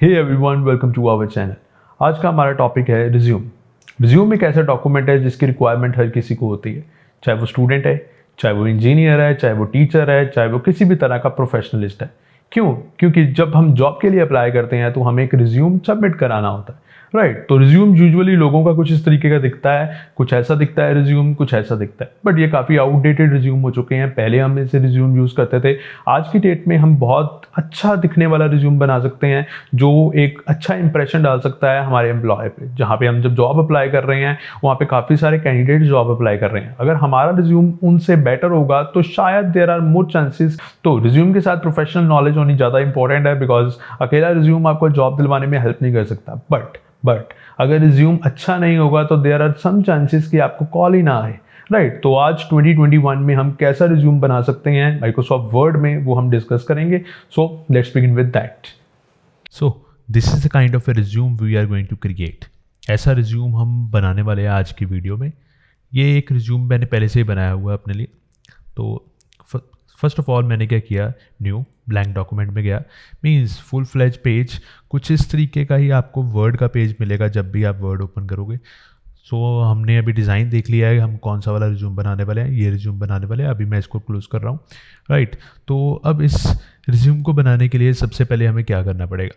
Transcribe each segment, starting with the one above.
Hey everyone, welcome to our channel. आज का हमारा टॉपिक है रिज्यूम। रिज्यूम एक ऐसा डॉक्यूमेंट है जिसकी रिक्वायरमेंट हर किसी को होती है, चाहे वो स्टूडेंट है, चाहे वो इंजीनियर है, चाहे वो टीचर है, चाहे वो किसी भी तरह का प्रोफेशनलिस्ट है। क्यों? क्योंकि जब हम जॉब के लिए अप्लाई करते हैं तो हमें एक रिज्यूम सबमिट कराना होता है, राइट। तो रिज्यूम यूजुअली लोगों का कुछ इस तरीके का दिखता है, कुछ ऐसा दिखता है रिज्यूम, कुछ ऐसा दिखता है, बट ये काफ़ी आउटडेटेड रिज्यूम हो चुके हैं। पहले हम इसे रिज्यूम यूज़ करते थे। आज की डेट में हम बहुत अच्छा दिखने वाला रिज्यूम बना सकते हैं जो एक अच्छा इंप्रेशन डाल सकता है हमारे एम्प्लॉय पे। जहाँ पे हम जब जॉब अप्लाई कर रहे हैं वहाँ पे काफ़ी सारे कैंडिडेट जॉब अप्लाई कर रहे हैं। अगर हमारा रिज्यूम उनसे बेटर होगा तो शायद देयर आर मोर चांसेस। तो रिज्यूम के साथ प्रोफेशनल नॉलेज होनी ज़्यादा इंपॉर्टेंट है, बिकॉज अकेला रिज्यूम आपको जॉब दिलवाने में हेल्प नहीं कर सकता। बट अगर रिज्यूम अच्छा नहीं होगा तो देयर आर सम चांसेस कि आपको कॉल ही ना आए, राइट। तो आज 2021 में हम कैसा रिज्यूम बना सकते हैं माइक्रोसॉफ्ट वर्ड में, वो हम डिस्कस करेंगे। So let's begin with that. So this is the kind of a resume we are going to create. ऐसा रिज्यूम हम बनाने वाले हैं आज की वीडियो में। ये एक रिज्यूम मैंने पहले से ही बनाया हुआ है अपने लिए। तो फर्स्ट ऑफ ऑल मैंने क्या किया, न्यू ब्लैंक डॉक्यूमेंट में गया। मीन्स फुल फ्लैज पेज कुछ इस तरीके का ही आपको वर्ड का पेज मिलेगा जब भी आप वर्ड ओपन करोगे। सो हमने अभी डिज़ाइन देख लिया है हम कौन सा वाला रिज्यूम बनाने वाले हैं। ये रिज्यूम बनाने वाले हैं। अभी मैं इसको क्लोज कर रहा हूँ, राइट। तो अब इस रिज्यूम को बनाने के लिए सबसे पहले हमें क्या करना पड़ेगा,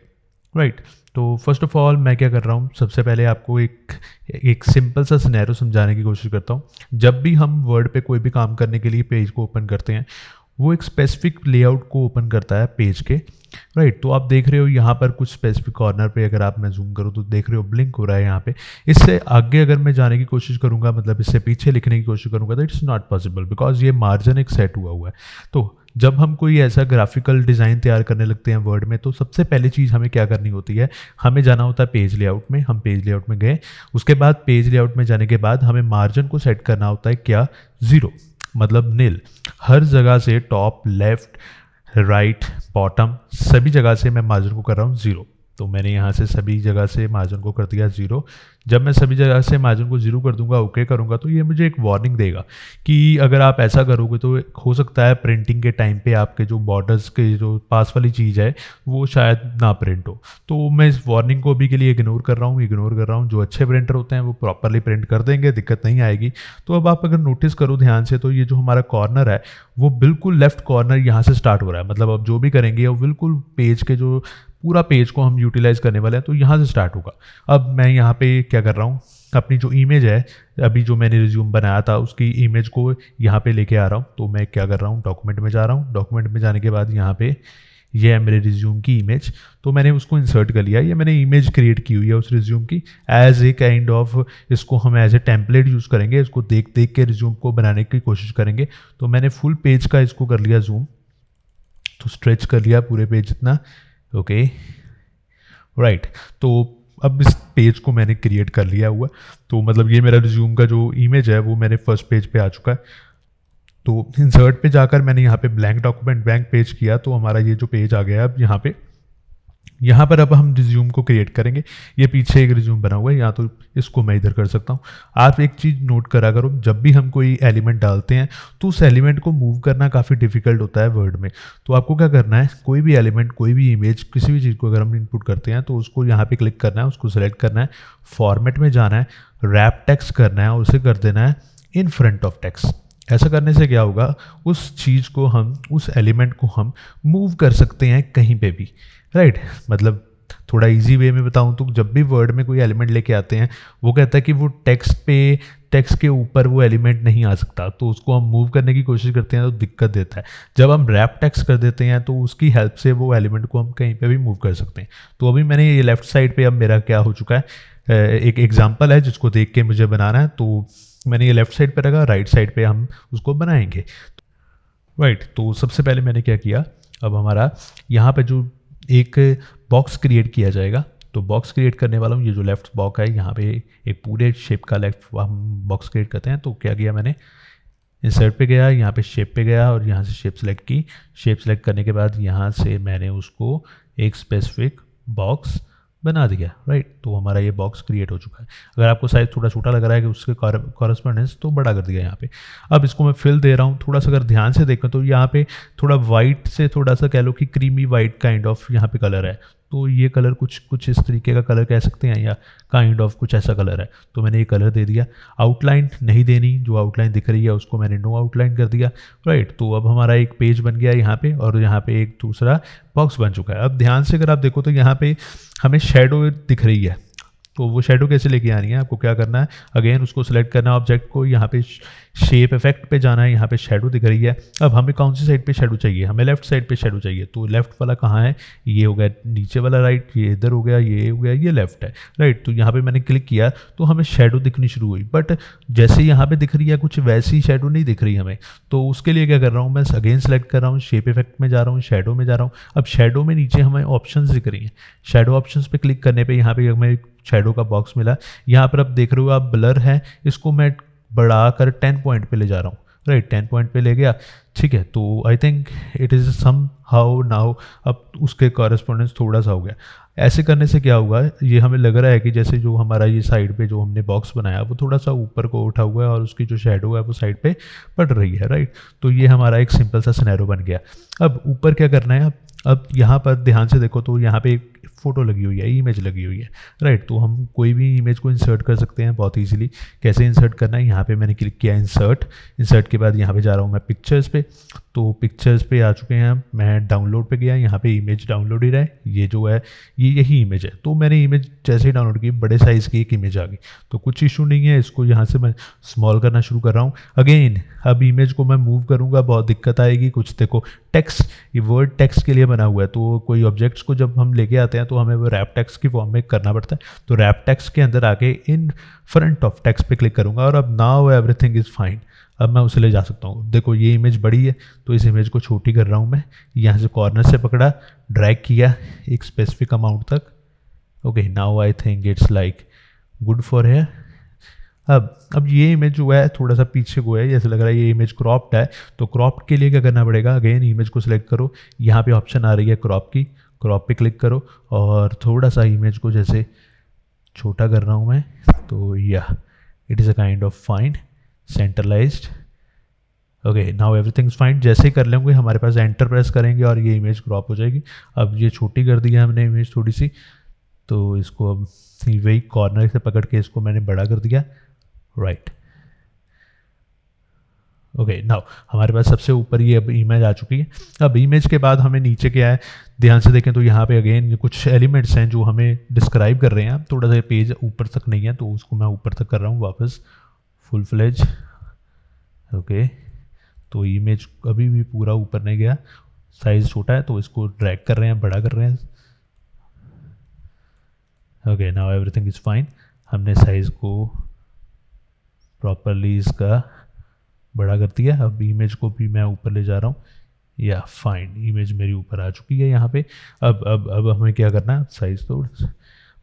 राइट। तो फर्स्ट ऑफ ऑल मैं क्या कर रहा हूँ, सबसे पहले आपको एक सिंपल सा सिनेरियो समझाने की कोशिश करता हूँ। जब भी हम वर्ड पे कोई भी काम करने के लिए पेज को ओपन करते हैं, वो एक स्पेसिफिक लेआउट को ओपन करता है पेज के, राइट। तो आप देख रहे हो यहाँ पर कुछ स्पेसिफिक कॉर्नर पे अगर आप मैं जूम करूँ तो देख रहे हो ब्लिंक हो रहा है यहाँ पे। इससे आगे अगर मैं जाने की कोशिश करूँगा, मतलब इससे पीछे लिखने की कोशिश करूँगा, तो इट्स नॉट पॉसिबल बिकॉज ये मार्जिन एक सेट हुआ है। तो जब हम कोई ऐसा ग्राफिकल डिज़ाइन तैयार करने लगते हैं वर्ड में, तो सबसे पहली चीज़ हमें क्या करनी होती है, हमें जाना होता है पेज लेआउट में। हम पेज लेआउट में गए, उसके बाद पेज लेआउट में जाने के बाद हमें मार्जिन को सेट करना होता है क्या, 0, मतलब नील। हर जगह से टॉप, लेफ्ट, राइट, बॉटम सभी जगह से मैं मार्जिन को कर रहा हूँ 0। तो मैंने यहाँ से सभी जगह से मार्जिन को कर दिया 0। जब मैं सभी जगह से मार्जिन को 0 कर दूंगा, ओके करूँगा, तो ये मुझे एक वार्निंग देगा कि अगर आप ऐसा करोगे तो हो सकता है प्रिंटिंग के टाइम पे आपके जो बॉर्डर्स के जो पास वाली चीज़ है वो शायद ना प्रिंट हो। तो मैं इस वार्निंग को अभी के लिए इग्नोर कर रहा हूँ। जो अच्छे प्रिंटर होते हैं वो प्रॉपरली प्रिंट कर देंगे, दिक्कत नहीं आएगी। तो अब आप अगर नोटिस करो ध्यान से, तो ये जो हमारा कॉर्नर है वो बिल्कुल लेफ्ट कॉर्नर यहाँ से स्टार्ट हो रहा है। मतलब अब जो भी करेंगे वो बिल्कुल पेज के जो पूरा पेज को हम यूटिलाइज करने वाले हैं, तो यहाँ से स्टार्ट होगा। अब मैं यहाँ पे क्या कर रहा हूँ, अपनी जो इमेज है अभी जो मैंने रिज्यूम बनाया था उसकी इमेज को यहाँ पे लेके आ रहा हूँ। तो मैं क्या कर रहा हूँ, डॉक्यूमेंट में जा रहा हूँ। डॉक्यूमेंट में जाने के बाद यहाँ पे ये है मेरे रिज्यूम की इमेज। तो मैंने उसको इंसर्ट कर लिया। ये मैंने इमेज क्रिएट की हुई है उस रिज्यूम की एज ए काइंड ऑफ, इसको हम एज ए टेम्पलेट यूज़ करेंगे। इसको देख देख के रिज्यूम को बनाने की कोशिश करेंगे। तो मैंने फुल पेज का इसको कर लिया जूम, तो स्ट्रेच कर लिया पूरे पेज जितना, ओके, राइट। तो अब इस पेज को मैंने क्रिएट कर लिया हुआ। तो मतलब ये मेरा रिज्यूम का जो इमेज है वो मेरे फर्स्ट पेज पे आ चुका है। तो इंसर्ट पे जाकर मैंने यहाँ पे ब्लैंक डॉक्यूमेंट ब्लैंक पेज किया, तो हमारा ये जो पेज आ गया अब यहाँ पर अब हम रिज्यूम को क्रिएट करेंगे। ये पीछे एक रिज्यूम बना हुआ है, यहाँ तो इसको मैं इधर कर सकता हूँ। आप एक चीज़ नोट करा करो, जब भी हम कोई एलिमेंट डालते हैं तो उस एलिमेंट को मूव करना काफ़ी डिफिकल्ट होता है वर्ड में। तो आपको क्या करना है, कोई भी एलिमेंट, कोई भी इमेज, किसी भी चीज़ को अगर हम इनपुट करते हैं तो उसको यहाँ पे क्लिक करना है, उसको सेलेक्ट करना है, फॉर्मेट में जाना है, रैप टेक्स्ट करना है और उसे कर देना है इन फ्रंट ऑफ टेक्स्ट। ऐसा करने से क्या होगा, उस चीज़ को हम, उस एलिमेंट को हम मूव कर सकते हैं कहीं पे भी, राइट। मतलब थोड़ा इजी वे में बताऊं तो जब भी वर्ड में कोई एलिमेंट लेके आते हैं वो कहता है कि वो टेक्स्ट के ऊपर वो एलिमेंट नहीं आ सकता, तो उसको हम मूव करने की कोशिश करते हैं तो दिक्कत देता है। जब हम रैप टेक्स्ट कर देते हैं तो उसकी हेल्प से वो एलिमेंट को हम कहीं पे भी मूव कर सकते हैं। तो अभी मैंने ये लेफ्ट साइड पे अब मेरा क्या हो चुका है, एक एग्जाम्पल है जिसको देख के मुझे बनाना है। तो मैंने ये लेफ्ट साइड पे रखा, राइट साइड पे हम उसको बनाएंगे, राइट। तो सबसे पहले मैंने क्या किया, अब हमारा यहाँ पे जो एक बॉक्स क्रिएट किया जाएगा, तो बॉक्स क्रिएट करने वाला हूँ। ये जो लेफ्ट बॉक्स है यहाँ पे एक पूरे शेप का लेफ्ट हम बॉक्स क्रिएट करते हैं। तो क्या किया मैंने, इंसर्ट पे गया, यहाँ पे शेप पे गया और यहाँ से शेप सेलेक्ट की। शेप सेलेक्ट करने के बाद यहाँ से मैंने उसको एक स्पेसिफिक बॉक्स बना दिया, राइट। तो हमारा ये बॉक्स क्रिएट हो चुका है। अगर आपको साइज थोड़ा छोटा लग रहा है कि उसके कॉरस्पॉन्डेंस, तो बड़ा कर दिया यहाँ पे। अब इसको मैं फिल दे रहा हूँ। थोड़ा सा अगर ध्यान से देखें तो यहाँ पे थोड़ा वाइट से थोड़ा सा कह लो कि क्रीमी वाइट काइंड ऑफ यहाँ पे कलर है। तो ये कलर कुछ इस तरीके का कलर कह सकते हैं, या काइंड ऑफ कुछ ऐसा कलर है, तो मैंने ये कलर दे दिया। आउटलाइन नहीं देनी, जो आउटलाइन दिख रही है उसको मैंने नो आउटलाइन कर दिया, राइट। तो अब हमारा एक पेज बन गया यहाँ पे, और यहाँ पे एक दूसरा बॉक्स बन चुका है। अब ध्यान से अगर आप देखो तो यहाँ पे हमें शेडो दिख रही है, तो वो शेडो कैसे लेके आनी है, आपको क्या करना है, अगेन उसको सिलेक्ट करना है ऑब्जेक्ट को, यहाँ पे शेप इफेक्ट पे जाना है, यहाँ पे शेडो दिख रही है। अब हमें कौन सी साइड पे शेडो चाहिए, हमें लेफ्ट साइड पे शेडो चाहिए, तो लेफ्ट वाला कहाँ है, ये हो गया नीचे वाला राइट, ये इधर हो गया, ये हो गया, ये लेफ्ट है, राइट। तो यहाँ पे मैंने क्लिक किया तो हमें शेडो दिखनी शुरू हुई, बट जैसे यहाँ पे दिख रही है कुछ वैसी शेडो नहीं दिख रही हमें। तो उसके लिए क्या कर रहा हूँ, मैं अगेन सेलेक्ट कर रहा हूँ, शेप इफेक्ट में जा रहा हूँ, शेडो में जा रहा हूँ। अब शेडो में नीचे हमें ऑप्शंस दिख रही हैं, शेडो ऑप्शंस पे क्लिक करने पे यहाँ पे हमें शेडो का बॉक्स मिला। यहाँ पर आप देख रहे हो आप ब्लर है, इसको मैं बढ़ाकर 10 पॉइंट पे ले जा रहा हूँ, राइट। 10 पॉइंट पे ले गया, ठीक है। तो I think it is somehow now, अब उसके कॉरेस्पॉन्डेंस थोड़ा सा हो गया। ऐसे करने से क्या होगा, ये हमें लग रहा है कि जैसे जो हमारा ये साइड पे जो हमने बॉक्स बनाया वो थोड़ा सा ऊपर को उठा हुआ है और उसकी जो शेडो है वो साइड पे पड़ रही है, राइट। तो ये हमारा एक सिंपल सा सिनेरियो बन गया। अब ऊपर क्या करना है, अब यहाँ पर ध्यान से देखो तो यहाँ पे एक फ़ोटो लगी हुई है, इमेज लगी हुई है, राइट। तो हम कोई भी इमेज को इंसर्ट कर सकते हैं बहुत इजीली। कैसे इंसर्ट करना है, यहाँ पे मैंने क्लिक किया इंसर्ट के बाद यहाँ पे जा रहा हूँ मैं पिक्चर्स पे, तो पिक्चर्स पे आ चुके हैं, मैं डाउनलोड पे गया, यहाँ पे इमेज डाउनलोड ही रहा है, ये जो है ये यही इमेज है। तो मैंने इमेज जैसे ही डाउनलोड की बड़े साइज़ की एक इमेज आ गई, तो कुछ इशू नहीं है, इसको यहाँ से मैं स्मॉल करना शुरू कर रहा हूँ। अगेन अब इमेज को मैं मूव करूँगा, बहुत दिक्कत आएगी। कुछ देखो टेक्स्ट, ये वर्ड टेक्स्ट के लिए बना हुआ है, तो कोई ऑब्जेक्ट्स को जब हम लेके आते हैं तो हमें वो रैप टेक्स्ट की फॉर्म में करना पड़ता है। तो रैप टेक्स्ट के अंदर आके इन फ्रंट ऑफ टेक्स्ट पे क्लिक करूँगा, और अब नाउ एवरीथिंग इज़ फाइन, अब मैं उसे ले जा सकता हूँ। देखो ये इमेज बड़ी है, तो इस इमेज को छोटी कर रहा हूँ मैं, यहाँ से कॉर्नर से पकड़ा, ड्रैग किया एक स्पेसिफिक अमाउंट तक। Okay, now I think it's like good for here. अब ये इमेज जो है थोड़ा सा पीछे को है, जैसे लग रहा है ये इमेज क्रॉप्ड है। तो क्रॉप्ड के लिए क्या करना पड़ेगा, अगेन इमेज को सिलेक्ट करो, यहाँ पे ऑप्शन आ रही है क्रॉप की, क्रॉप पे क्लिक करो, और थोड़ा सा इमेज को जैसे छोटा कर रहा हूँ मैं, तो या it is a kind of fine centralised. Okay, now everything is fine. जैसे ही कर लेंगे हमारे पास एंटर प्रेस करेंगे और ये इमेज क्रॉप हो जाएगी। अब ये छोटी कर दी है हमने इमेज थोड़ी सी, तो इसको अब वही कॉर्नर से पकड़ के इसको मैंने बड़ा कर दिया, राइट। ओके, नाउ हमारे पास सबसे ऊपर ये अब इमेज आ चुकी है। अब इमेज के बाद हमें नीचे क्या है, ध्यान से देखें तो यहाँ पे अगेन कुछ एलिमेंट्स हैं जो हमें डिस्क्राइब कर रहे हैं। थोड़ा सा पेज ऊपर तक नहीं है, तो उसको मैं ऊपर तक कर रहा हूँ वापस, फुल फ्लेज। ओके, तो इमेज अभी भी पूरा ऊपर नहीं गया, साइज़ छोटा है, तो इसको ड्रैग कर रहे हैं, बड़ा कर रहे हैं। Okay, now everything is fine. हमने साइज़ को प्रॉपरली इसका बड़ा कर दिया। अब इमेज को भी मैं ऊपर ले जा रहा हूँ, या फाइन, इमेज मेरी ऊपर आ चुकी है यहाँ पे। अब हमें क्या करना है, साइज़ थोड़ा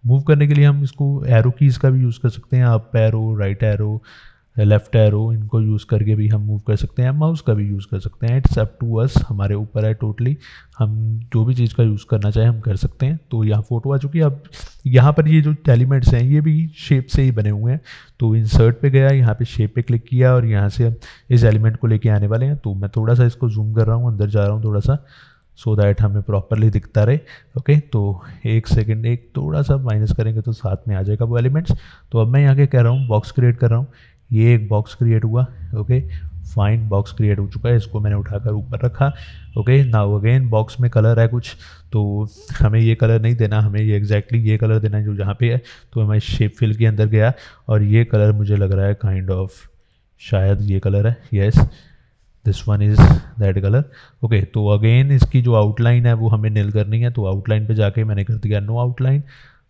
मूव करने के लिए हम इसको एरो कीज़ का भी यूज़ कर सकते हैं, up arrow, right arrow, left arrow, इनको यूज़ करके भी हम मूव कर सकते हैं, माउस का भी यूज़ कर सकते हैं। इट्स अप टू अस, हमारे ऊपर है टोटली, हम जो भी चीज़ का यूज़ करना चाहें हम कर सकते हैं। तो यहाँ फ़ोटो आ चुकी है। अब यहाँ पर ये जो एलिमेंट्स हैं ये भी शेप से ही बने हुए हैं, तो इंसर्ट पे गया, यहाँ पे शेप पे क्लिक किया, और यहाँ से इस एलिमेंट को लेके आने वाले हैं। तो मैं थोड़ा सा इसको जूम कर रहा हूँ, अंदर जा रहा हूँ थोड़ा सा, सो दैट हमें प्रॉपरली दिखता रहे। ओके, तो एक सेकेंड, एक थोड़ा सा माइनस करेंगे तो साथ में आ जाएगा वो एलिमेंट्स। तो अब मैं यहाँ के कह रहा हूँ बॉक्स क्रिएट कर रहा हूँ, ये एक बॉक्स क्रिएट हुआ। ओके, फाइन, बॉक्स क्रिएट हो चुका है, इसको मैंने उठाकर ऊपर रखा। ओके, नाउ अगेन बॉक्स में कलर है कुछ, तो हमें ये कलर नहीं देना, हमें ये एग्जैक्टली ये कलर देना है जो जहाँ पे है। तो मैं शेप फिल के अंदर गया, और ये कलर मुझे लग रहा है काइंड ऑफ, शायद ये कलर है, yes this one is that colour. Okay, तो अगेन इसकी जो आउटलाइन है वो हमें नील करनी है, तो आउटलाइन पे जाके मैंने कर दिया नो आउटलाइन।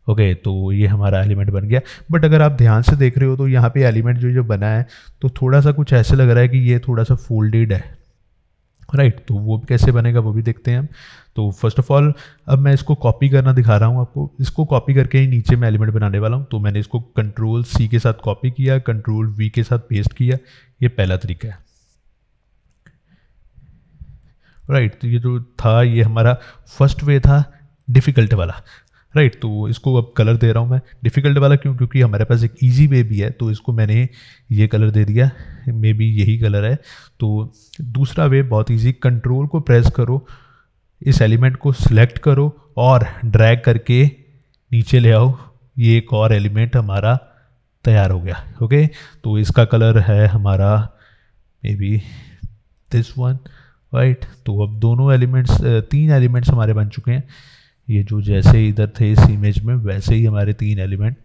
ओके, तो ये हमारा एलिमेंट बन गया। बट अगर आप ध्यान से देख रहे हो तो यहाँ पे एलिमेंट जो बना है तो थोड़ा सा कुछ ऐसे लग रहा है कि ये थोड़ा सा फोल्डेड है, राइट। तो वो कैसे बनेगा वो भी देखते हैं हम। तो फर्स्ट ऑफ ऑल अब मैं इसको कॉपी करना दिखा रहा हूँ आपको। इसको कॉपी करके ही नीचे मैं एलिमेंट बनाने वाला हूँ। तो मैंने इसको कंट्रोल C के साथ कॉपी किया, कंट्रोल V के साथ पेस्ट किया। ये पहला तरीका है, राइट। तो ये जो था ये हमारा फर्स्ट वे था, डिफ़िकल्ट वाला, राइट। तो इसको अब कलर दे रहा हूँ मैं डिफ़िकल्ट वाला, क्यों, क्योंकि हमारे पास एक इजी वे भी है। तो इसको मैंने ये कलर दे दिया, मे बी यही कलर है। तो दूसरा वे बहुत इजी, कंट्रोल को प्रेस करो, इस एलिमेंट को सिलेक्ट करो और ड्रैग करके नीचे ले आओ, ये एक और एलिमेंट हमारा तैयार हो गया। ओके, तो इसका कलर है हमारा may be this one, right. तो अब दोनों एलिमेंट्स, 3 एलिमेंट्स हमारे बन चुके हैं। ये जो जैसे इधर थे इस इमेज में वैसे ही हमारे 3 एलिमेंट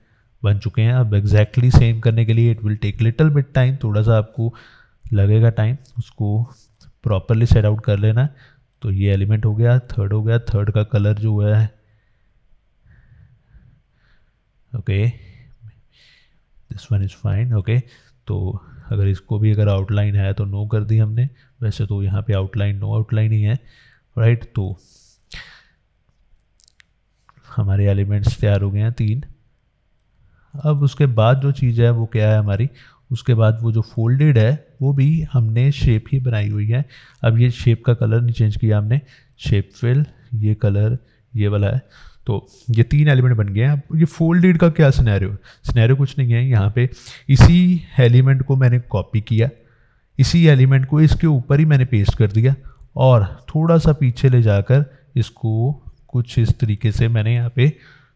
बन चुके हैं। अब एग्जैक्टली सेम करने के लिए it will take little bit time, थोड़ा सा आपको लगेगा टाइम, उसको प्रॉपरली सेट आउट कर लेना। तो ये एलिमेंट हो गया, थर्ड हो गया, थर्ड का कलर जो है okay, this one is fine. Okay, तो अगर इसको भी अगर आउटलाइन है तो नो कर दी हमने, वैसे तो यहाँ पे आउटलाइन नो आउटलाइन ही है, राइट। तो हमारे एलिमेंट्स तैयार हो गए हैं 3। अब उसके बाद जो चीज़ है वो क्या है हमारी, उसके बाद वो जो फोल्डेड है वो भी हमने शेप ही बनाई हुई है। अब ये शेप का कलर नहीं चेंज किया हमने, शेप फिल, ये कलर ये वाला है। तो ये 3 एलिमेंट बन गए हैं। अब ये फोल्डेड का क्या सिनेरियो कुछ नहीं है, यहाँ पे इसी एलिमेंट को मैंने कॉपी किया, इसी एलिमेंट को इसके ऊपर ही मैंने पेस्ट कर दिया और थोड़ा सा पीछे ले जाकर इसको कुछ इस तरीके से मैंने यहाँ पे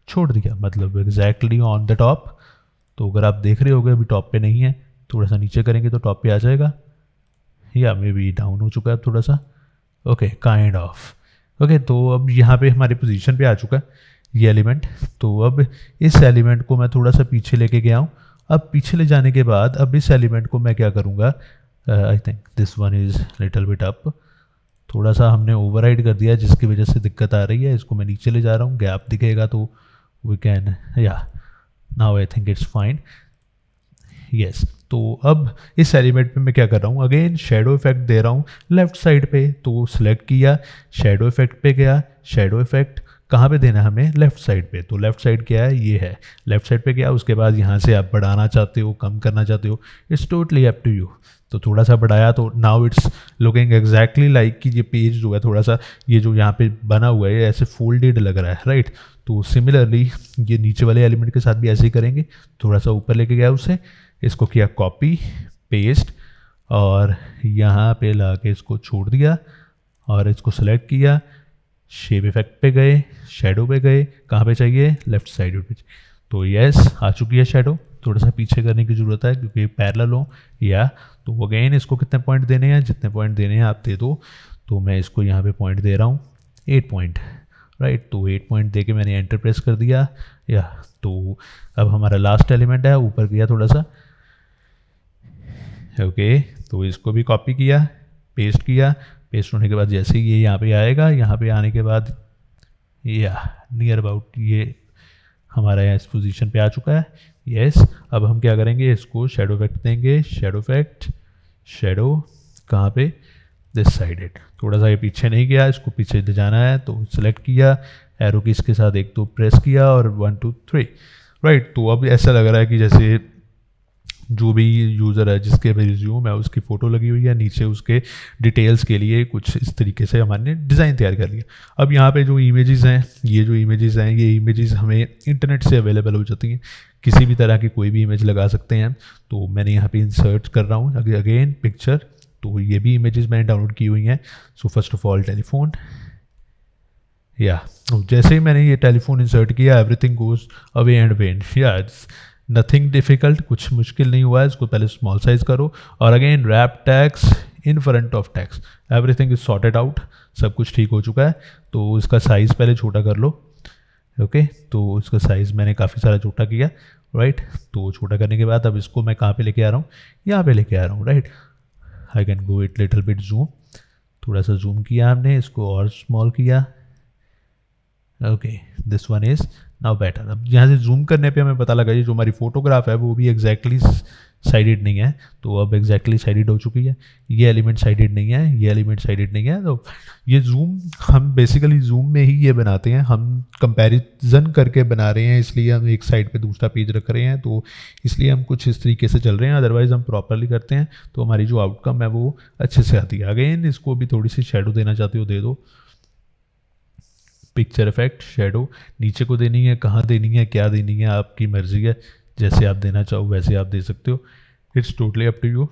छोड़ दिया, मतलब एग्जैक्टली ऑन द टॉप। तो अगर आप देख रहे होगे अभी टॉप पे नहीं है, थोड़ा सा नीचे करेंगे तो टॉप पे आ जाएगा, या मे बी डाउन हो चुका है थोड़ा सा। Okay, kind of. ओके, तो अब यहाँ पे हमारी पोजीशन पे आ चुका है ये एलिमेंट। तो अब इस एलिमेंट को मैं थोड़ा सा पीछे लेके गया हूँ। अब पीछे ले जाने के बाद अब इस एलिमेंट को मैं क्या करूँगा, I think this one is little bit up, थोड़ा सा हमने ओवरराइड कर दिया जिसकी वजह से दिक्कत आ रही है। इसको मैं नीचे ले जा रहा हूँ, गैप दिखेगा तो वी कैन, या now I think it's fine, yes. तो अब इस एलिमेंट पे मैं क्या कर रहा हूँ, अगेन शेडो इफेक्ट दे रहा हूँ लेफ्ट साइड पे। तो सिलेक्ट किया, शेडो इफेक्ट पे गया, शेडो इफेक्ट कहाँ पे देना है हमें, लेफ्ट साइड पे। तो लेफ्ट साइड क्या है, ये है, लेफ्ट साइड पे गया। उसके बाद यहाँ से आप बढ़ाना चाहते हो, कम करना चाहते हो, it's totally up to you. तो थोड़ा सा बढ़ाया तो now it's looking exactly like कि ये पेज जो है थोड़ा सा, ये जो यहाँ पे बना हुआ है ऐसे फोल्डेड लग रहा है, राइट। तो सिमिलरली ये नीचे वाले एलिमेंट के साथ भी ऐसे ही करेंगे। थोड़ा सा ऊपर लेके गया उसे, इसको किया कॉपी पेस्ट और यहाँ पे ला के इसको छोड़ दिया और इसको सेलेक्ट किया, शेप इफेक्ट पे गए, शेडो पे गए, कहाँ पे चाहिए, लेफ्ट साइड पे। तो यस, आ चुकी है शेडो। थोड़ा सा पीछे करने की ज़रूरत है क्योंकि पैरेलल हो, या तो अगेन इसको कितने पॉइंट देने हैं, जितने पॉइंट देने हैं आप दे दो। तो मैं इसको यहाँ पे पॉइंट दे रहा हूँ 8 पॉइंट, राइट। तो 8 पॉइंट दे के मैंने एंटर प्रेस कर दिया, या तो अब हमारा लास्ट एलिमेंट है, ऊपर गया थोड़ा सा, ओके। तो इसको भी कॉपी किया, पेस्ट किया, पेस्ट होने के बाद जैसे ही ये यहाँ पे आएगा, यहाँ पे आने के बाद या नियर अबाउट ये हमारा यहाँ इस पोजीशन पे आ चुका है, यस। अब हम क्या करेंगे, इसको शेडो इफेक्ट देंगे, शेडो इफेक्ट, शेडो कहाँ पे, दिस साइडेड। थोड़ा सा ये पीछे नहीं गया, इसको पीछे ले जाना है तो सिलेक्ट किया, एरो की इसके साथ 1 2 प्रेस किया और 1 2 3, राइट। तो अब ऐसा लग रहा है कि जैसे जो भी यूज़र है जिसके रिज्यूम है उसकी फ़ोटो लगी हुई है, नीचे उसके डिटेल्स के लिए कुछ इस तरीके से हमारे डिज़ाइन तैयार कर लिया। अब यहाँ पे जो इमेजेस हैं, ये जो इमेजेस हैं, ये इमेजेस हमें इंटरनेट से अवेलेबल हो जाती हैं, किसी भी तरह की कोई भी इमेज लगा सकते हैं। तो मैंने यहाँ पे इंसर्ट कर रहा हूँ अगेन पिक्चर, तो ये भी इमेजेस मैंने डाउनलोड की हुई हैं। So first of all telephone, या जैसे ही मैंने ये टेलीफोन इंसर्ट किया everything goes away and when, या नथिंग डिफ़िकल्ट, कुछ मुश्किल नहीं हुआ है। इसको पहले स्मॉल साइज़ करो और again wrap tags in front of tags, everything is sorted out, सब कुछ ठीक हो चुका है। तो इसका साइज़ पहले छोटा कर लो, ओके। तो इसका साइज़ मैंने काफ़ी सारा छोटा किया, राइट। तो छोटा करने के बाद अब इसको मैं कहाँ पे लेके आ रहा हूँ, यहाँ पे लेके आ रहा हूँ, right. I can go it little bit zoom, थोड़ा सा जूम किया हमने, इसको और स्मॉल किया, okay. This one is now better. अब यहाँ से जूम करने पे हमें पता लगा ये जो हमारी फोटोग्राफ है वो भी एग्जैक्टली साइडेड नहीं है। तो अब एग्जैक्टली साइडेड हो चुकी है, ये एलिमेंट साइडेड नहीं है, ये एलिमेंट साइडेड नहीं है। तो ये जूम हम बेसिकली जूम में ही ये बनाते हैं, हम कंपैरिजन करके बना रहे हैं, इसलिए हम एक साइड पे दूसरा पेज रख रहे हैं। तो इसलिए हम कुछ इस तरीके से चल रहे हैं, अदरवाइज हम प्रॉपरली करते हैं तो हमारी जो आउटकम है वो अच्छे से आती है। अगेन इसको भी थोड़ी सी शेडो देना चाहते हो दे दो, पिक्चर इफेक्ट, शेडो नीचे को देनी है, कहाँ देनी है, क्या देनी है, आपकी मर्जी है, जैसे आप देना चाहो वैसे आप दे सकते हो, it's totally up to you.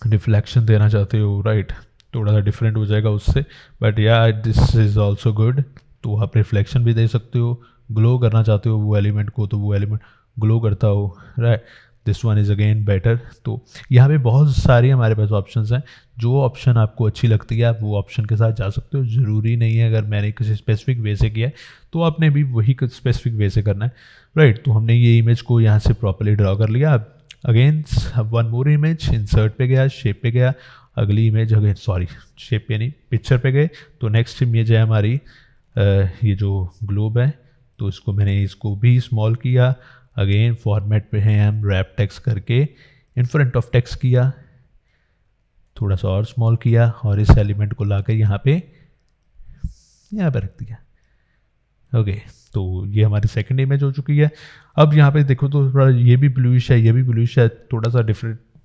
Reflection देना चाहते हो, राइट, थोड़ा सा डिफरेंट हो जाएगा उससे, बट या दिस इज़ ऑल्सो गुड। तो आप रिफ्लेक्शन भी दे सकते हो, ग्लो करना चाहते हो वो एलिमेंट को तो वो एलिमेंट ग्लो करता हो, right. This one is again better. तो यहाँ पे बहुत सारी हमारे पास ऑप्शंस हैं, जो ऑप्शन आपको अच्छी लगती है आप वो ऑप्शन के साथ जा सकते हो। ज़रूरी नहीं है अगर मैंने किसी स्पेसिफिक वे से किया है तो आपने भी वही स्पेसिफिक वे से करना है, राइट। तो हमने ये इमेज को यहाँ से प्रॉपर्ली ड्रॉ कर लिया। Again one more image, insert पे गया, शेप पे गया, अगली इमेज अगेन, सॉरी शेप पे नहीं पिक्चर पे गए। तो नेक्स्ट इमेज है हमारी ये जो ग्लोब है, तो इसको मैंने इसको भी स्मॉल किया। अगेन फॉर्मेट पे हैं हम, रैप टेक्स्ट करके इन फ्रंट ऑफ टेक्स्ट किया, थोड़ा सा और स्मॉल किया और इस एलिमेंट को लाकर यहाँ पे रख दिया। ओके, तो ये हमारी सेकंड इमेज हो चुकी है। अब यहाँ पे देखो तो थोड़ा ये भी ब्लूइश है, ये भी ब्लूइश है, थोड़ा सा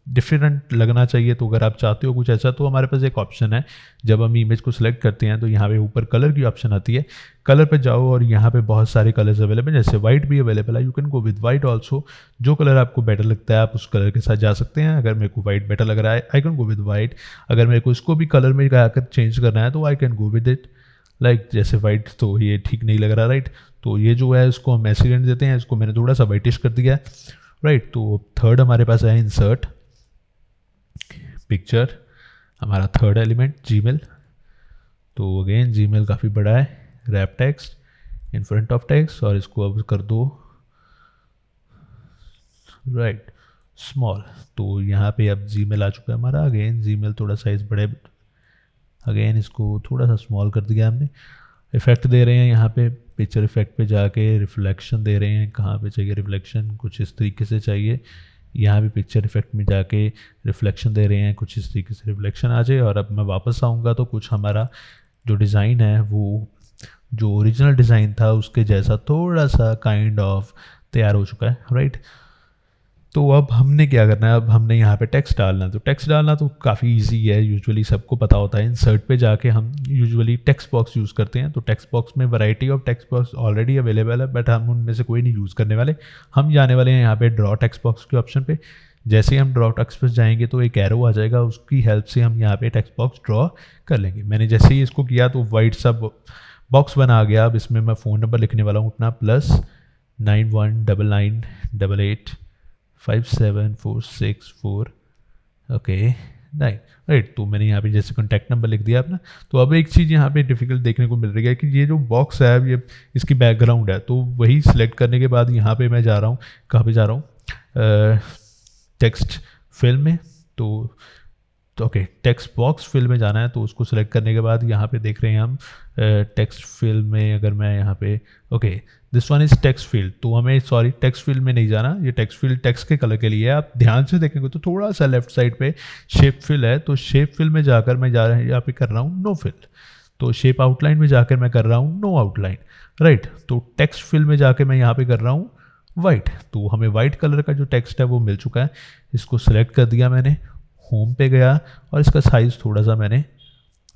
डिफरेंट लगना चाहिए। तो अगर आप चाहते हो कुछ ऐसा तो हमारे पास एक ऑप्शन है, जब हम इमेज को सिलेक्ट करते हैं तो यहाँ पे ऊपर कलर की ऑप्शन आती है, कलर पे जाओ और यहाँ पे बहुत सारे कलर्स अवेलेबल हैं, जैसे वाइट भी अवेलेबल है, you can go with white also. जो कलर आपको बेटर लगता है आप उस कलर के साथ जा सकते हैं। अगर मेरे को वाइट बेटर लग रहा है I can go with white, अगर मेरे को इसको भी कलर में आकर चेंज करना है तो I can go with it, like जैसे वाइट तो ये ठीक नहीं लग रहा, राइट। तो ये जो है इसको हम ऐसे रहने देते हैं, इसको मैंने थोड़ा सा वाइटिश कर दिया है, राइट। तो थर्ड हमारे पास है इंसर्ट पिक्चर, हमारा थर्ड एलिमेंट जीमेल। तो अगेन जीमेल काफ़ी बड़ा है, wrap text in front of text और इसको अब कर दो राइट स्मॉल। तो यहाँ पे अब जीमेल आ चुका है हमारा। अगेन जीमेल थोड़ा साइज बड़े, अगेन इसको थोड़ा सा स्मॉल कर दिया हमने। इफेक्ट दे रहे हैं यहाँ पे, पिक्चर इफेक्ट पे जाके रिफ्लेक्शन दे रहे हैं, कहाँ पे चाहिए रिफ्लेक्शन, कुछ इस तरीके से चाहिए। यहाँ भी पिक्चर इफेक्ट में जाके रिफ्लेक्शन दे रहे हैं, कुछ इस तरीके से रिफ्लेक्शन आ जाए। और अब मैं वापस आऊँगा तो कुछ हमारा जो डिज़ाइन है वो जो ओरिजिनल डिज़ाइन था उसके जैसा थोड़ा सा काइंड ऑफ तैयार हो चुका है, राइट। तो अब हमने क्या करना है, अब हमने यहाँ पे टेक्स्ट डालना है। तो टेक्स्ट डालना तो काफ़ी इजी है, यूजुअली सबको पता होता है। इंसर्ट पे जाके हम यूजुअली टेक्स्ट बॉक्स यूज़ करते हैं। तो टेक्स्ट बॉक्स में variety of text box already available है, बट हम उनमें से कोई नहीं यूज़ करने वाले। हम जाने वाले हैं यहाँ पे ड्रॉ टेक्स्ट बॉक्स के ऑप्शन पे। जैसे ही हम ड्रॉ टेक्स्ट बॉक्स जाएंगे तो एक एरो आ जाएगा, उसकी हेल्प से हम यहाँ पे टेक्स्ट बॉक्स ड्रॉ कर लेंगे। मैंने जैसे ही इसको किया तो वाइट सा बॉक्स बना गया। अब इसमें मैं फ़ोन नंबर लिखने वाला हूँ अपना, +9199885746 ओके राइट। तो मैंने यहाँ पे जैसे कॉन्टैक्ट नंबर लिख दिया अपना। तो अब एक चीज़ यहाँ पे डिफ़िकल्ट देखने को मिल रही है कि ये जो बॉक्स है ये इसकी बैकग्राउंड है। तो वही सिलेक्ट करने के बाद यहाँ पे मैं जा रहा हूँ, कहाँ पे जा रहा हूँ, टेक्स्ट फिल में। तो ओके, टेक्स्ट बॉक्स फिल में जाना है। तो उसको सिलेक्ट करने के बाद यहाँ पे देख रहे हैं हम टेक्स्ट फिल में, अगर मैं यहाँ पे okay this one is text field, तो हमें सॉरी टेक्स्ट फील्ड में नहीं जाना, ये टेक्स्ट फील्ड टेक्स्ट के कलर के लिए है। आप ध्यान से देखेंगे तो थोड़ा सा लेफ्ट साइड पे शेप फिल है, तो शेप फिल में जाकर मैं यहाँ पे कर रहा हूँ नो फिल। तो शेप आउटलाइन में जाकर मैं कर रहा हूँ नो आउटलाइन, राइट। तो टेक्स्ट फिल में जाकर मैं यहाँ पे कर रहा हूँ वाइट। तो हमें वाइट कलर का जो टेक्स्ट है वो मिल चुका है। इसको सिलेक्ट कर दिया मैंने, होम पे गया और इसका साइज़ थोड़ा सा मैंने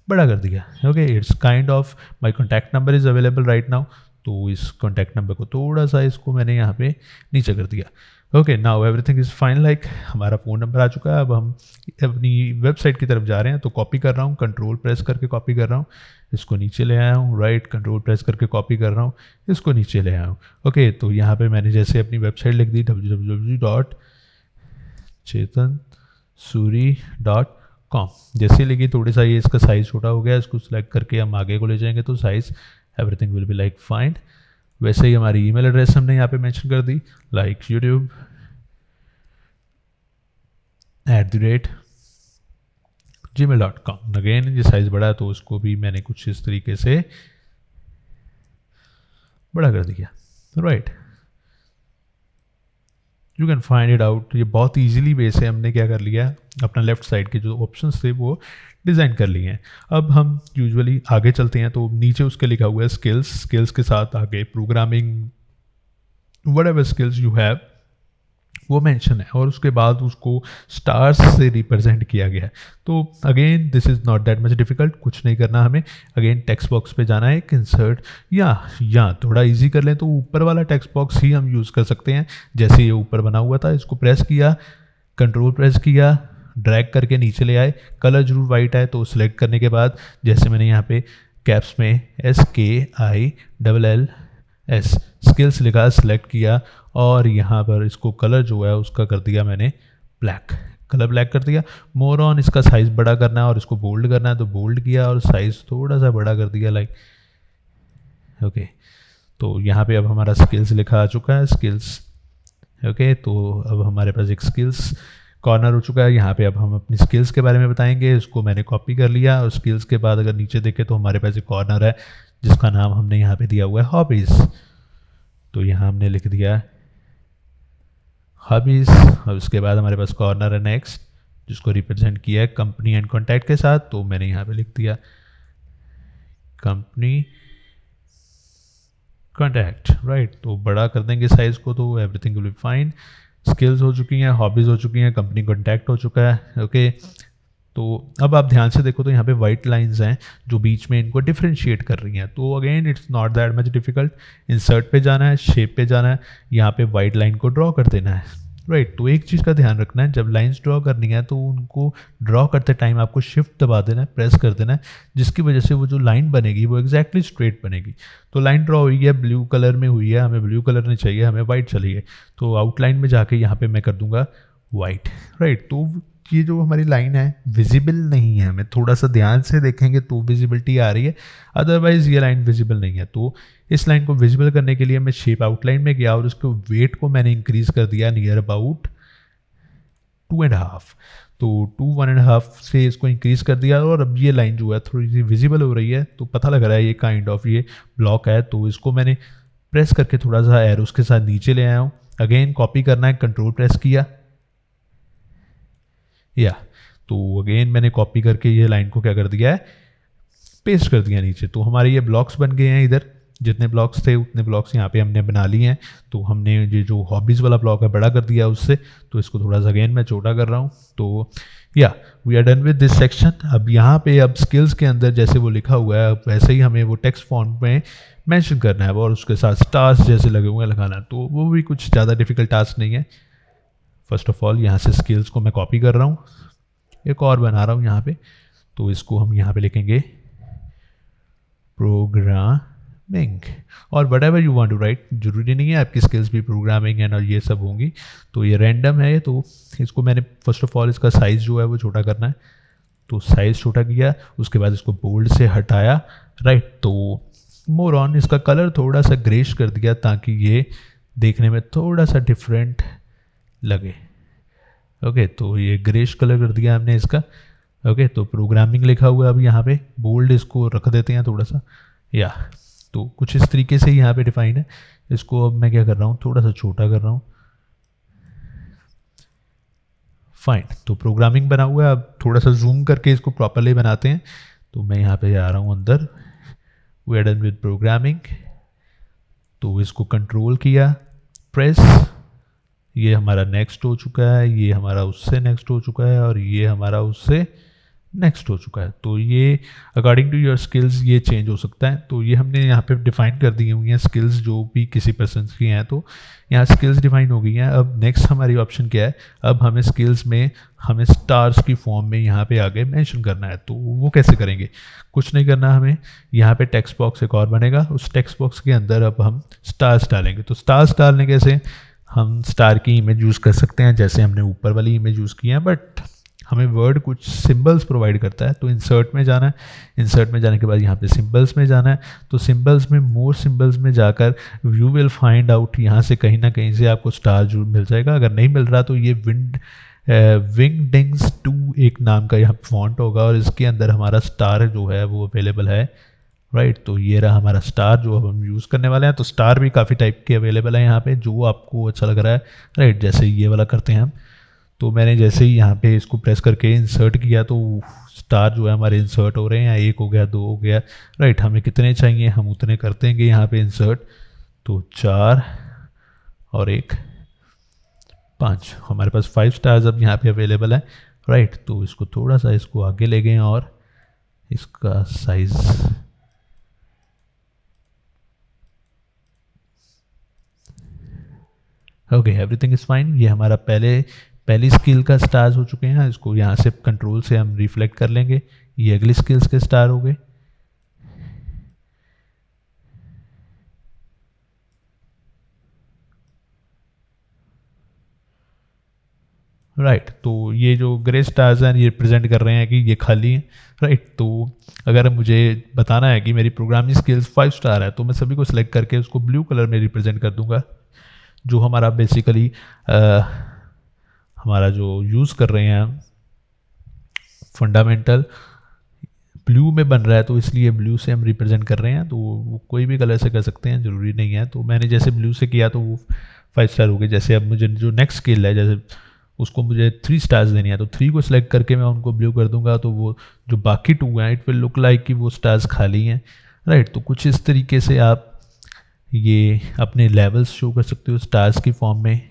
बड़ा कर दिया। Okay, it's kind of my contact number is available right now. तो इस कॉन्टैक्ट नंबर को थोड़ा सा इसको मैंने यहाँ पे नीचे कर दिया। Okay, now everything is fine, like हमारा फ़ोन नंबर आ चुका है। अब हम अपनी वेबसाइट की तरफ जा रहे हैं। तो कॉपी कर रहा हूँ, कंट्रोल प्रेस करके कॉपी कर रहा हूँ, इसको नीचे ले आया हूँ, राइट कंट्रोल प्रेस करके कॉपी कर रहा हूँ, इसको नीचे ले आया हूँ। ओके, तो यहाँ पे मैंने जैसे अपनी वेबसाइट लिख दी www.chetansuri.com, जैसे लिखी थोड़ी सा ये इसका साइज़ छोटा हो गया। इसको सिलेक्ट करके हम आगे को ले जाएंगे तो size everything will be like fine. वैसे ही हमारी ईमेल एड्रेस हमने यहाँ पे मेंशन कर दी, लाइक youtube@gmail.com। अगेन ये साइज़ बड़ा है तो उसको भी मैंने कुछ इस तरीके से बड़ा कर दिया, right. You can find it out. ये बहुत ईजिली वे से हमने क्या कर लिया, अपना लेफ्ट साइड के जो ऑप्शंस थे वो डिज़ाइन कर लिए हैं। अब हम यूजुअली आगे चलते हैं। तो नीचे उसके लिखा हुआ है स्किल्स के साथ आगे programming whatever skills you have वो मेंशन है, और उसके बाद उसको स्टार्स से रिप्रेजेंट किया गया है। तो again this is not that much difficult, कुछ नहीं करना हमें। अगेन टेक्स्ट बॉक्स पे जाना है, इंसर्ट या थोड़ा इजी कर लें तो ऊपर वाला टेक्स्ट बॉक्स ही हम यूज़ कर सकते हैं। जैसे ये ऊपर बना हुआ था, इसको प्रेस किया, कंट्रोल प्रेस किया, ड्रैग करके नीचे ले आए, कलर जरूर वाइट आए। तो सिलेक्ट करने के बाद जैसे मैंने यहाँ पे कैप्स में SKILLS स्किल्स लिखा, सिलेक्ट किया और यहाँ पर इसको कलर जो है उसका कर दिया मैंने ब्लैक, कलर ब्लैक कर दिया। मोर ऑन इसका साइज़ बड़ा करना है और इसको बोल्ड करना है तो बोल्ड किया और साइज़ थोड़ा सा बड़ा कर दिया लाइक ओके। तो यहाँ पे अब हमारा स्किल्स लिखा आ चुका है, स्किल्स ओके। तो अब हमारे पास एक स्किल्स कॉर्नर हो चुका है। यहाँ पे अब हम अपनी स्किल्स के बारे में बताएंगे। इसको मैंने कॉपी कर लिया और स्किल्स के बाद अगर नीचे देखें तो हमारे पास एक कॉर्नर है जिसका नाम हमने यहाँ पे दिया हुआ है हॉबीज़। तो यहाँ हमने लिख दिया हॉबीज़ और उसके बाद हमारे पास कॉर्नर है नेक्स्ट जिसको रिप्रेजेंट किया है कंपनी एंड कॉन्टैक्ट के साथ। तो मैंने यहाँ पे लिख दिया कंपनी कॉन्टैक्ट, राइट। तो बड़ा कर देंगे साइज़ को तो everything will be fine. Skills हो चुकी हैं, हॉबीज़ हो चुकी हैं, कंपनी कॉन्टैक्ट हो चुका है ओके। तो अब आप ध्यान से देखो तो यहाँ पे वाइट लाइंस हैं जो बीच में इनको डिफरेंशिएट कर रही हैं। तो again it's not that much difficult, insert पे जाना है, शेप पे जाना है, यहाँ पे वाइट लाइन को ड्रॉ कर देना है, राइट। तो एक चीज़ का ध्यान रखना है, जब लाइंस ड्रॉ करनी है तो उनको ड्रॉ करते टाइम आपको शिफ्ट दबा देना है, प्रेस कर देना है, जिसकी वजह से वो जो लाइन बनेगी वो एग्जैक्टली स्ट्रेट बनेगी। तो लाइन ड्रॉ हुई है, ब्लू कलर में हुई है, हमें ब्लू कलर नहीं चाहिए, हमें वाइट चाहिए। तो आउटलाइन में जाके यहाँ पे मैं कर दूंगा वाइट, राइट। तो ये जो हमारी लाइन है विजिबल नहीं है, हमें थोड़ा सा ध्यान से देखेंगे तो विजिबिलिटी आ रही है, अदरवाइज ये लाइन विजिबल नहीं है। तो इस लाइन को विजिबल करने के लिए मैं शेप आउटलाइन में गया और उसको वेट को मैंने इंक्रीज कर दिया नियर अबाउट 2.5। तो 1.5 से इसको इंक्रीज कर दिया और अब ये लाइन जो है थोड़ी सी विजिबल हो रही है। तो पता लग रहा है ये काइंड ऑफ ये ब्लॉक है। तो इसको मैंने प्रेस करके थोड़ा सा एरोस के साथ नीचे ले आया हूँ। अगेन कॉपी करना है, कंट्रोल प्रेस किया या तो अगेन मैंने कॉपी करके ये लाइन को क्या कर दिया है, पेस्ट कर दिया नीचे। तो हमारे ये ब्लॉक्स बन गए हैं, इधर जितने ब्लॉक्स थे उतने ब्लॉक्स यहाँ पे हमने बना लिए हैं। तो हमने ये जो हॉबीज़ वाला ब्लॉक है बड़ा कर दिया उससे, तो इसको थोड़ा सा अगेन मैं छोटा कर रहा हूँ। तो yeah we are done with this section. अब यहाँ पे अब स्किल्स के अंदर जैसे वो लिखा हुआ है अब वैसे ही हमें वो टेक्स्ट फॉन्ट में मेंशन करना है और उसके साथ स्टार्स जैसे लगे हुए हैं लगाना। तो वो भी कुछ ज़्यादा डिफिकल्ट टास्क नहीं है। फर्स्ट ऑफ ऑल यहाँ से स्किल्स को मैं कॉपी कर रहा हूँ, एक और बना रहा हूँ यहाँ पे। तो इसको हम यहाँ पे लिखेंगे प्रोग्रामिंग और whatever you want to write. जरूरी नहीं है आपकी स्किल्स भी प्रोग्रामिंग एंड और ये सब होंगी। तो ये रैंडम है, तो इसको मैंने फर्स्ट ऑफ ऑल इसका साइज़ जो है वो छोटा करना है। तो साइज़ छोटा किया, उसके बाद इसको बोल्ड से हटाया, राइट। तो मोर ऑन इसका कलर थोड़ा सा ग्रेश कर दिया ताकि ये देखने में थोड़ा सा डिफरेंट लगे ओके। तो ये ग्रेश कलर कर दिया हमने इसका ओके। तो प्रोग्रामिंग लिखा हुआ है, अब यहाँ पे बोल्ड इसको रख देते हैं थोड़ा सा या तो कुछ इस तरीके से यहाँ पे डिफाइन है। इसको अब मैं क्या कर रहा हूँ, थोड़ा सा छोटा कर रहा हूँ, फाइन। तो प्रोग्रामिंग बना हुआ है, अब थोड़ा सा जूम करके इसको प्रॉपरली बनाते हैं। तो मैं यहाँ पे आ रहा हूँ अंदर, we are done with programming. तो इसको कंट्रोल किया, प्रेस, ये हमारा नेक्स्ट हो चुका है, ये हमारा उससे नेक्स्ट हो चुका है और ये हमारा उससे नेक्स्ट हो चुका है। तो ये अकॉर्डिंग टू योर स्किल्स ये चेंज हो सकता है। तो ये हमने यहाँ पे डिफाइन कर दी हुई हैं स्किल्स जो भी किसी पर्सन की हैं। तो यहाँ स्किल्स डिफाइन हो गई हैं। अब नेक्स्ट हमारी ऑप्शन क्या है, अब हमें स्किल्स में हमें स्टार्स की फॉर्म में यहाँ पे आगे मेंशन करना है। तो वो कैसे करेंगे, कुछ नहीं करना, हमें यहाँ पे टेक्स्ट बॉक्स एक और बनेगा, उस टेक्स्ट बॉक्स के अंदर अब हम स्टार्स डालेंगे। तो स्टार्स डालने कैसे, हम स्टार की इमेज यूज़ कर सकते हैं जैसे हमने ऊपर वाली इमेज यूज़ की है, बट हमें वर्ड कुछ सिंबल्स प्रोवाइड करता है। तो इंसर्ट में जाना है, इंसर्ट में जाने के बाद यहाँ पे सिंबल्स में जाना है। तो सिंबल्स में मोर सिंबल्स में जाकर यू विल फाइंड आउट, यहाँ से कहीं ना कहीं से आपको स्टार जरूर मिल जाएगा। अगर नहीं मिल रहा तो ये विंगडिंग्स 2 एक नाम का यहाँ फॉन्ट होगा और इसके अंदर हमारा स्टार जो है वो अवेलेबल है, राइट। तो ये रहा हमारा स्टार जो अब हम यूज़ करने वाले हैं। तो स्टार भी काफ़ी टाइप के अवेलेबल है यहाँ पे, जो आपको अच्छा लग रहा है, राइट। जैसे ये वाला करते हैं हम। तो मैंने जैसे ही यहाँ पे इसको प्रेस करके इंसर्ट किया तो स्टार जो है हमारे इंसर्ट हो रहे हैं, 1 हो गया, 2 हो गया, राइट। हमें कितने चाहिए हम उतने करते हैं यहाँ पे इंसर्ट। तो 4 और 1 5, हमारे पास 5 स्टार्स अब यहाँ पे अवेलेबल है, राइट। तो इसको थोड़ा सा इसको आगे ले गए और इसका size okay, everything is fine. ये हमारा पहले पहली स्किल का स्टार्स हो चुके हैं, इसको यहाँ से कंट्रोल से हम रिफ्लेक्ट कर लेंगे, ये अगली स्किल्स के स्टार हो गए। राइट तो ये जो ग्रे स्टार्स हैं ये रिप्रेजेंट कर रहे हैं कि ये खाली हैं। राइट तो अगर मुझे बताना है कि मेरी प्रोग्रामिंग स्किल्स 5 स्टार है तो मैं सभी को सिलेक्ट करके उसको ब्लू कलर में रिप्रेजेंट कर दूंगा, जो हमारा बेसिकली हमारा जो यूज़ कर रहे हैं फंडामेंटल ब्लू में बन रहा है, तो इसलिए ब्लू से हम रिप्रेजेंट कर रहे हैं। तो वो कोई भी कलर से कर सकते हैं, ज़रूरी नहीं है। तो मैंने जैसे ब्लू से किया तो वो 5 स्टार हो गए। जैसे अब मुझे जो नेक्स्ट स्किल है, जैसे उसको मुझे 3 स्टार्स देनी है, तो 3 को सिलेक्ट करके मैं उनको ब्लू कर दूंगा, तो वो जो बाकी 2 हैं इट विल लुक लाइक कि वो स्टार्स खाली हैं। राइट तो कुछ इस तरीके से आप ये अपने लेवल्स शो कर सकते हो स्टार्स की फॉर्म में।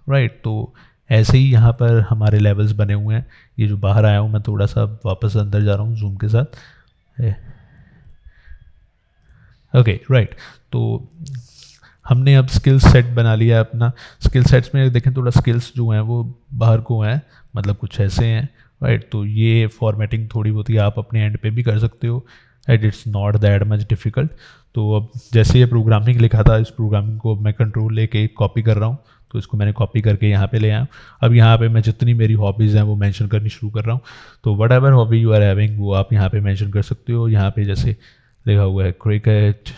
राइट तो ऐसे ही यहाँ पर हमारे लेवल्स बने हुए हैं। ये जो बाहर आया हूँ मैं थोड़ा सा वापस अंदर जा रहा हूँ जूम के साथ। ओके राइट तो हमने अब स्किल सेट बना लिया है अपना। स्किल सेट्स में देखें थोड़ा स्किल्स जो हैं वो बाहर को हैं, मतलब कुछ ऐसे हैं। राइट तो ये फॉर्मेटिंग थोड़ी बहुत ही आप अपने एंड पे भी कर सकते हो। Right it's not that much difficult. तो अब जैसे ये प्रोग्रामिंग लिखा था, इस प्रोग्रामिंग को मैं कंट्रोल लेके कॉपी कर रहा हूँ, तो इसको मैंने कॉपी करके यहाँ पे ले आया। अब यहाँ पे मैं जितनी मेरी हॉबीज़ हैं वो मेंशन करनी शुरू कर रहा हूँ। तो whatever hobby you are having वो आप यहाँ पे मेंशन कर सकते हो। यहाँ पे जैसे लिखा हुआ है क्रिकेट,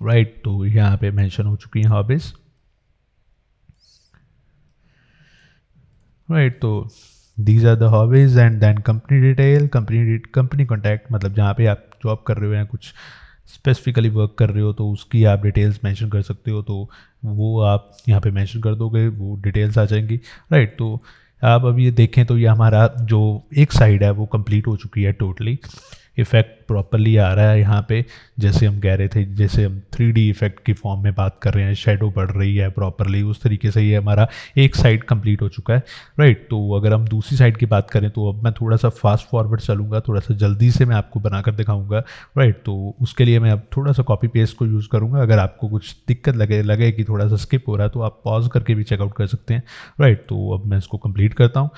राइट तो यहाँ पे मेंशन हो चुकी हैं हॉबीज़। राइट तो these are the hobbies and then company detail, company contact, मतलब जहाँ पे आप जॉब कर रहे हो या कुछ स्पेसिफिकली वर्क कर रहे हो तो उसकी आप डिटेल्स मेंशन कर सकते हो। तो वो आप यहाँ पे मेंशन कर दोगे, वो डिटेल्स आ जाएंगी। राइट तो आप अब ये देखें तो ये हमारा जो एक साइड है वो कंप्लीट हो चुकी है टोटली। इफ़ेक्ट प्रॉपरली आ रहा है यहाँ पे, जैसे हम कह रहे थे, जैसे हम 3D इफ़ेक्ट की फॉर्म में बात कर रहे हैं, शेडो पड़ रही है प्रॉपरली, उस तरीके से ये हमारा एक साइड कंप्लीट हो चुका है। राइट तो अगर हम दूसरी साइड की बात करें तो अब मैं थोड़ा सा फास्ट फॉरवर्ड चलूँगा, थोड़ा सा जल्दी से मैं आपको बनाकर दिखाऊँगा। राइट तो उसके लिए मैं अब थोड़ा सा कॉपी पेस्ट को यूज़ करूँगा। अगर आपको कुछ दिक्कत लगे कि थोड़ा सा स्किप हो रहा है तो आप पॉज करके भी चेकआउट कर सकते हैं। राइट तो अब मैं इसको कंप्लीट करता हूँ।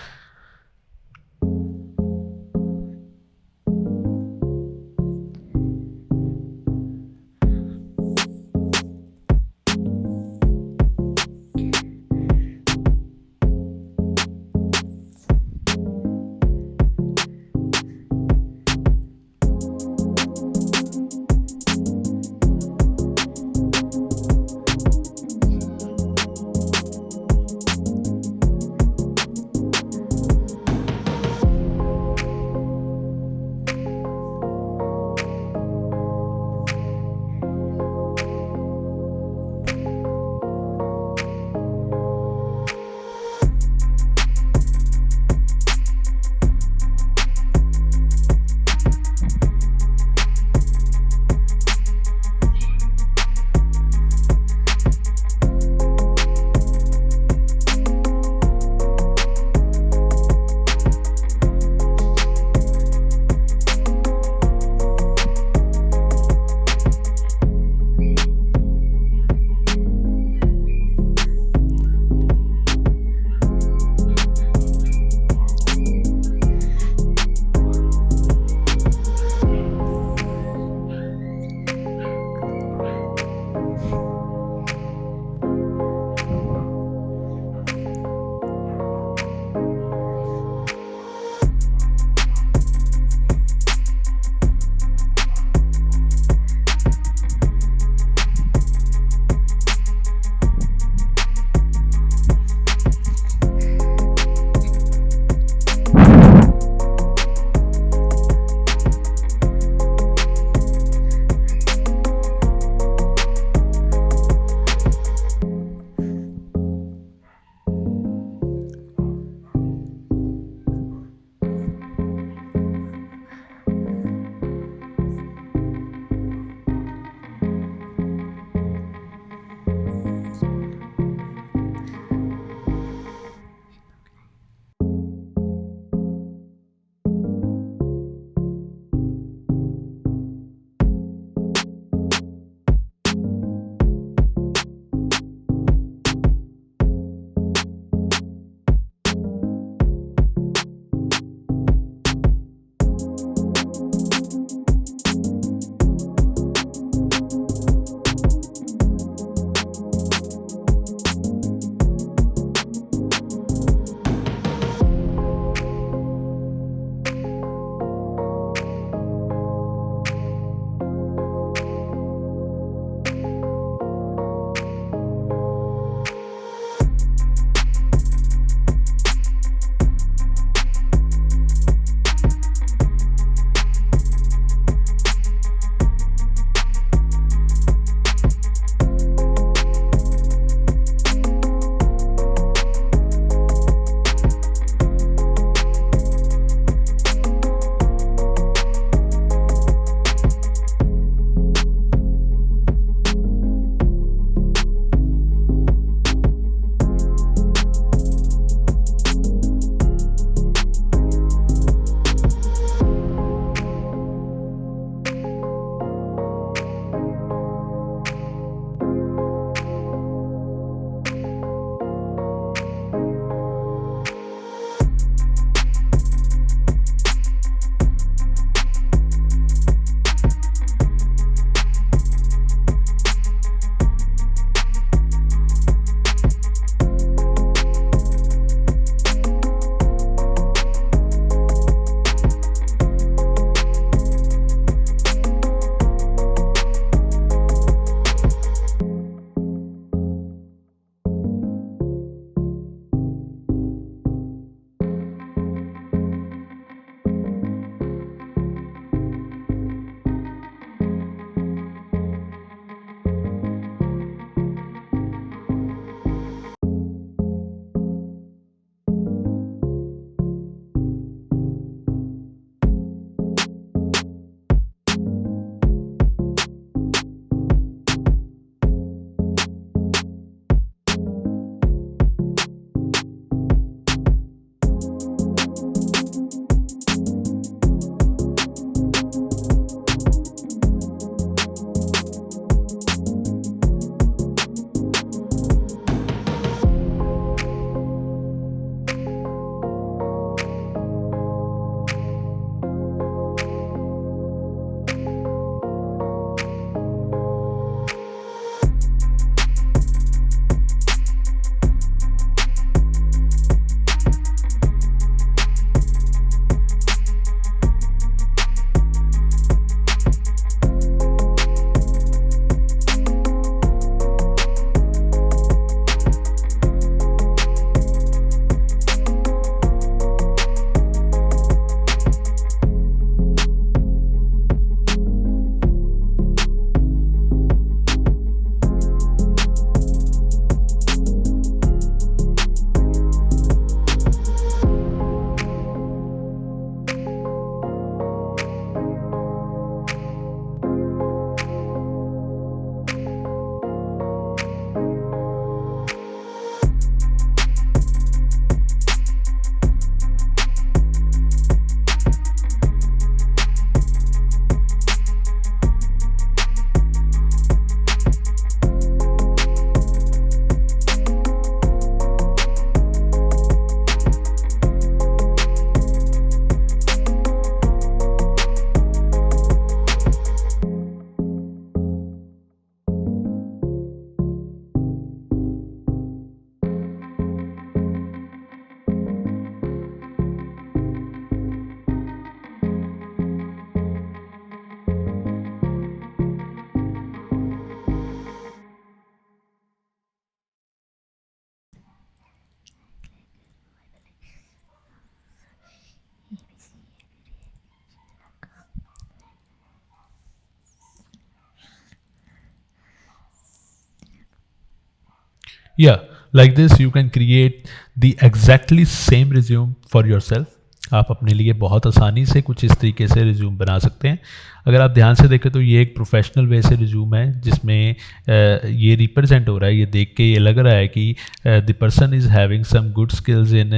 Yeah, like this you can create the exactly same resume for yourself. आप अपने लिए बहुत आसानी से कुछ इस तरीके से रिज्यूम बना सकते हैं. अगर आप ध्यान से देखें तो ये एक प्रोफेशनल वे से रिज्यूम है जिसमें ये रिप्रेजेंट हो रहा है, ये देख के ये लग रहा है कि the person is having some good skills in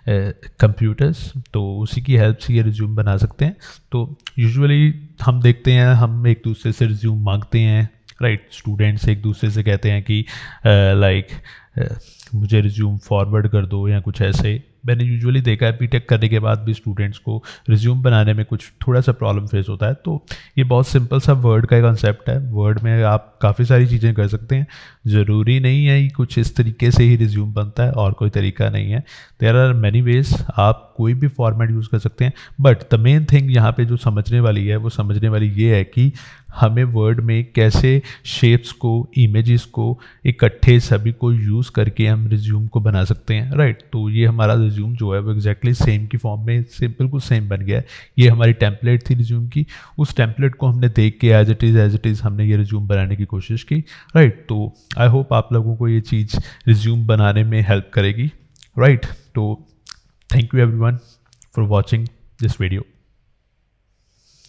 computers. तो उसी की हेल्प से ये रिज्यूम बना सकते हैं. तो यूजुअली हम देखते हैं, हम एक दूसरे से रिज्यूम मांगते हैं, राइट. स्टूडेंट्स एक दूसरे से कहते हैं कि मुझे रिज्यूम फॉरवर्ड कर दो या कुछ ऐसे. मैंने यूजुअली देखा है बीटेक करने के बाद भी स्टूडेंट्स को रिज्यूम बनाने में कुछ थोड़ा सा प्रॉब्लम फेस होता है. तो ये बहुत सिंपल सा वर्ड का कंसेप्ट है. वर्ड में आप काफ़ी सारी चीज़ें कर सकते हैं. ज़रूरी नहीं है कि कुछ इस तरीके से ही रिज्यूम बनता है, और कोई तरीका नहीं है. There are many ways. आप कोई भी फॉर्मेट यूज़ कर सकते हैं. बट द मेन थिंग यहाँ पे जो समझने वाली है, वो समझने वाली ये है कि हमें वर्ड में कैसे शेप्स को, इमेजेस को इकट्ठे सभी को यूज़ करके हम रिज्यूम को बना सकते हैं, राइट. तो ये हमारा रिज्यूम जो है वो एग्जैक्टली सेम की फॉर्म में बिल्कुल सेम बन गया है. ये हमारी टेम्पलेट थी रिज्यूम की. उस टेम्पलेट को हमने देख के एज इट इज़ हमने ये रिज्यूम बनाने की कोशिश की, राइट. तो आई होप आप लोगों को ये चीज़ रिज्यूम बनाने में हेल्प करेगी, राइट. तो thank you everyone for watching this video.